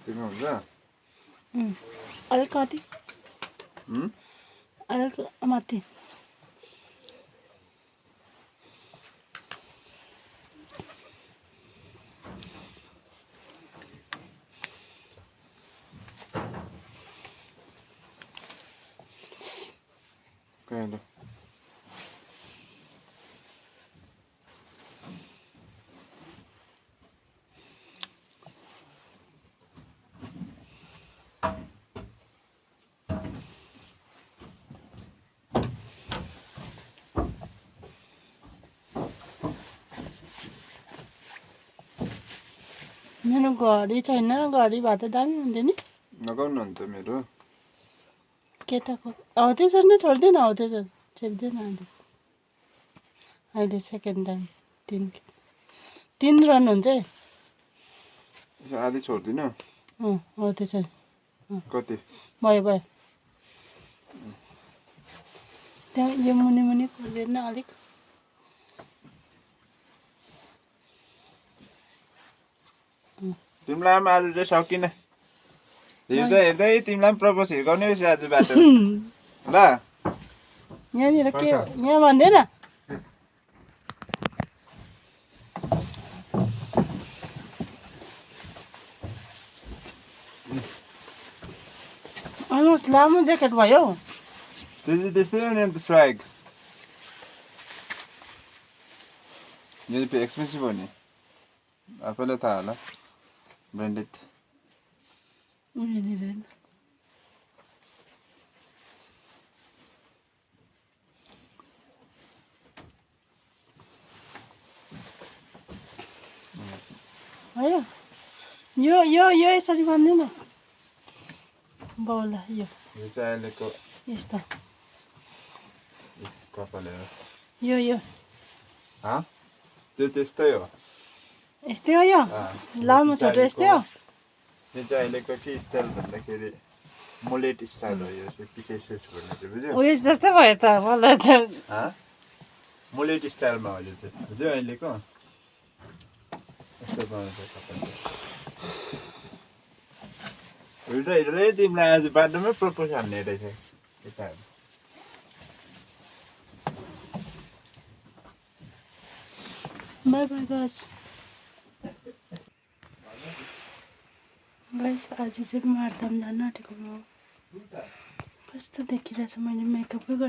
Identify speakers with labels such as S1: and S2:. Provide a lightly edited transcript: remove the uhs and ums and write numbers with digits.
S1: यतिमा हुन्छ
S2: अलिक कति अलिक माथि
S1: कहिले
S2: मेरो घडी छैन घडी भए त दामी हुन्थ्यो नि
S1: लगाउनु अन्त मेरो
S2: केटाको हौ त्यसरी नै छोड्दैन हौ त्यसरी छेप्दैन अहिले अहिले सेकेन्ड टाइम तिन रन हुन्छ है
S1: आधी छोड्दिन
S2: हो त्यसरी
S1: कति
S2: भयो भयो त्यहाँ यो मुनि मुनि खोल्दैन अलिक
S1: तिमीलाई पनि आज चाहिँ सकिन हेर्दै हेर्दै तिमीलाई पनि प्रपोज हिर्काउने रहेछ आज बाटो ल
S2: यहाँनिर के यहाँ भन्दैन अलमोस्ट लामो ज्याकेट भयो हौ
S1: त्यस्तै हो नि अन्त स्वाग यो चाहिँ एक्सपेन्सिभ हो नि आफैलाई थाहा होला ब्रान्डेड
S2: भयो यो यो यो यसरी बान्दैन बाउला यो
S1: चाहिँ अहिलेको
S2: यस्तो
S1: कपाल हो
S2: यो
S1: त्यो त्यस्तै हो
S2: यस्तै हो यो लामो छोटो यस्तै हो
S1: यो चाहिँ अहिलेको के स्टाइल भन्दाखेरि मुलेट स्टाइल हो यो पिके सुट भन्ने चाहिँ बुझ्यो
S2: उयो जस्तो भयो त मलाई त
S1: मुलेट स्टाइलमा हो यो चाहिँ बुझ्यो अहिलेको यस्तो बनाउँछ कपाल हिँड्दै हिँड्दै तिमीलाई आज बाटोमै प्रपोज हान्ने रहेछ केटाहरू
S2: बाई बाई गाइस आज चाहिँ मार्ताम जान आँटेको म कस्तो देखिरहेछ मैले मेकअपै